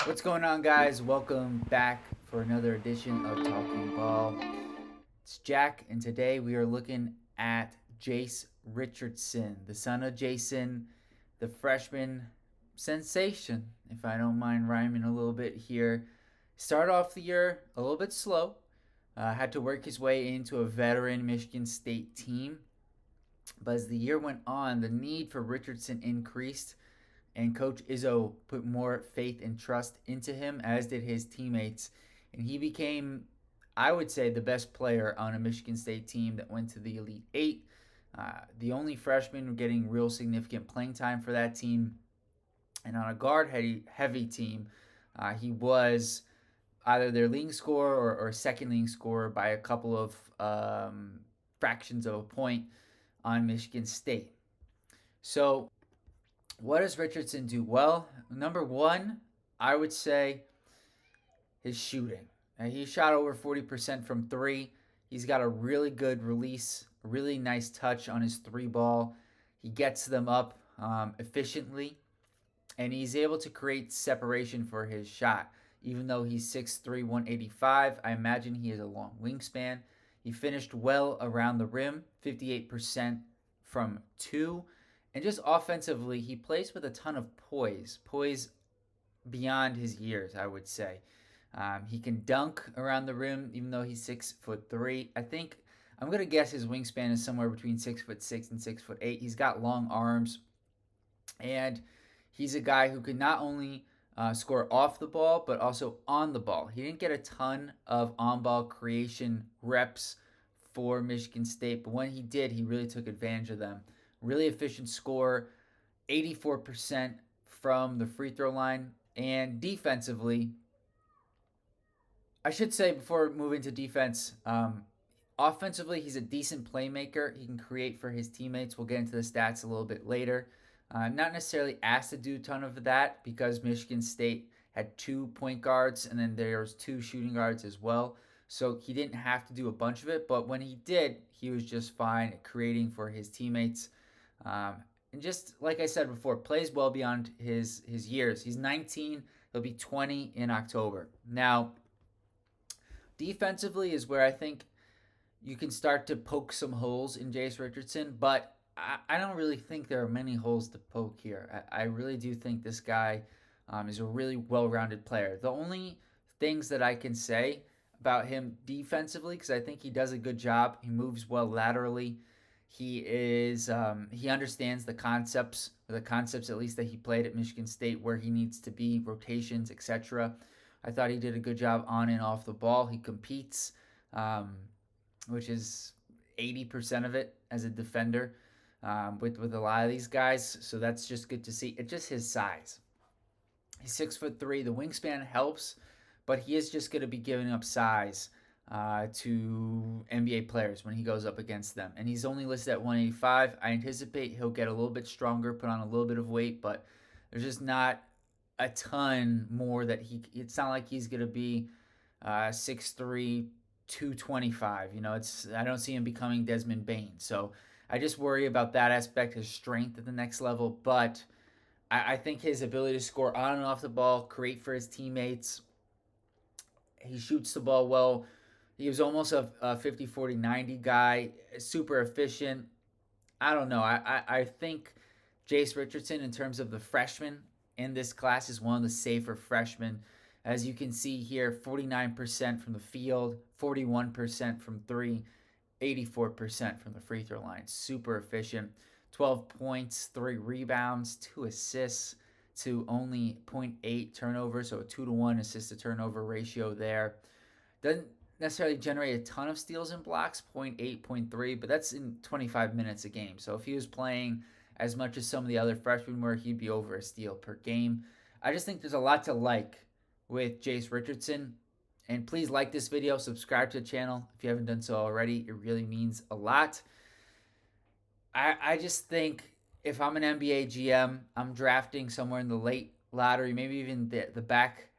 What's going on, guys? Welcome back for another edition of Talking Ball. It's Jack, and today we are looking at Jase Richardson, the son of Jason, the freshman sensation, if I don't mind rhyming a little bit here. Started off the year a little bit slow, had to work his way into a veteran Michigan State team. But as the year went on, the need for Richardson increased and Coach Izzo put more faith and trust into him, as did his teammates. And he became, I would say, the best player on a Michigan State team that went to the Elite Eight. The only freshman getting real significant playing time for that team. And on a guard heavy team, he was either their leading scorer or second leading scorer by a couple of fractions of a point on Michigan State. So what does Richardson do well? Number one, I would say his shooting. He shot over 40% from three. He's got a really good release, a really nice touch on his three ball. He gets them up efficiently, and he's able to create separation for his shot. Even though he's 6'3", 185, I imagine he has a long wingspan. He finished well around the rim, 58% from two. And just offensively, he plays with a ton of poise beyond his years, I would say. He can dunk around the rim, even though he's 6'3". I think I'm gonna guess his wingspan is somewhere between 6'6" and 6'8". He's got long arms, and he's a guy who can not only score off the ball but also on the ball. He didn't get a ton of on-ball creation reps for Michigan State, but when he did, he really took advantage of them. Really efficient score, 84% from the free throw line. And defensively, I should say before moving to defense, offensively, he's a decent playmaker. He can create for his teammates. We'll get into the stats a little bit later. Not necessarily asked to do a ton of that because Michigan State had 2 point guards and then there's 2 shooting guards as well. So he didn't have to do a bunch of it, but when he did, he was just fine at creating for his teammates. And just like I said before, plays well beyond his years. He's 19. He'll be 20 in October. Now, defensively is where I think you can start to poke some holes in Jase Richardson, but I don't really think there are many holes to poke here. I really do think this guy is a really well-rounded player. The only things that I can say about him defensively, because I think he does a good job. He moves well laterally. He understands the concepts at least that he played at Michigan State, where he needs to be, rotations, etc. I thought he did a good job on and off the ball. He competes, which is 80% of it as a defender with a lot of these guys. So that's just good to see. It's just his size. He's 6'3". The wingspan helps, but he is just going to be giving up size to NBA players when he goes up against them. And he's only listed at 185. I anticipate he'll get a little bit stronger, put on a little bit of weight, but there's just not a ton more that it's not like he's going to be 6'3", 225. I don't see him becoming Desmond Bain. So I just worry about that aspect, his strength at the next level. But I think his ability to score on and off the ball, create for his teammates, he shoots the ball well. He was almost a 50-40-90 guy, super efficient. I don't know. I think Jase Richardson, in terms of the freshmen in this class, is one of the safer freshmen. As you can see here, 49% from the field, 41% from three, 84% from the free throw line. Super efficient. 12 points, 3 rebounds, 2 assists to only 0.8 turnovers, so a 2-to-1 assist to turnover ratio there. Doesn't necessarily generate a ton of steals and blocks, 0.8, 0.3, but that's in 25 minutes a game. So if he was playing as much as some of the other freshmen were, he'd be over a steal per game. I just think there's a lot to like with Jase Richardson. And please like this video, subscribe to the channel if you haven't done so already. It really means a lot. I just think if I'm an NBA GM, I'm drafting somewhere in the late lottery, maybe even the back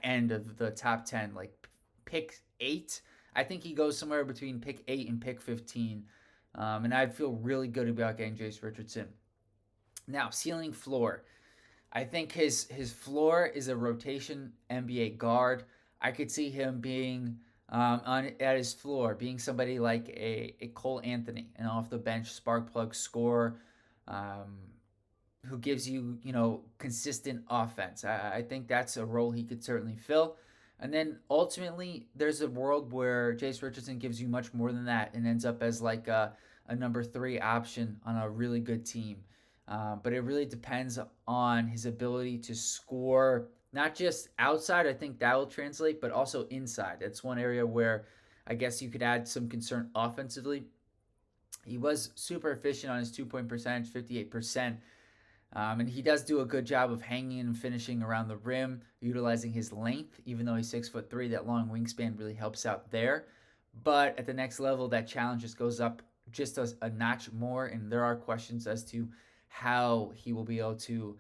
end of the top 10, like pick 8. I think he goes somewhere between pick 8 and pick 15. And I'd feel really good about getting Jase Richardson. Now, ceiling floor. I think his floor is a rotation NBA guard. I could see him being on at his floor, being somebody like a Cole Anthony, an off the bench spark plug scorer, um, who gives you consistent offense. I think that's a role he could certainly fill. And then ultimately, there's a world where Jase Richardson gives you much more than that and ends up as like a number three option on a really good team. But it really depends on his ability to score, not just outside. I think that will translate, but also inside. That's one area where I guess you could add some concern offensively. He was super efficient on his 2 point percentage, 58%. And he does do a good job of hanging and finishing around the rim, utilizing his length. Even though he's 6'3", that long wingspan really helps out there. But at the next level, that challenge just goes up just a notch more, and there are questions as to how he will be able to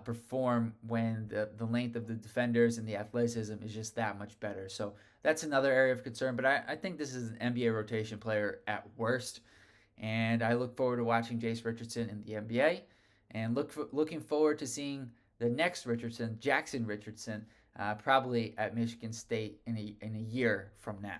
perform when the length of the defenders and the athleticism is just that much better. So that's another area of concern. But I think this is an NBA rotation player at worst, and I look forward to watching Jase Richardson in the NBA, and looking forward to seeing the next Richardson, Jackson Richardson, probably at Michigan State in a year from now.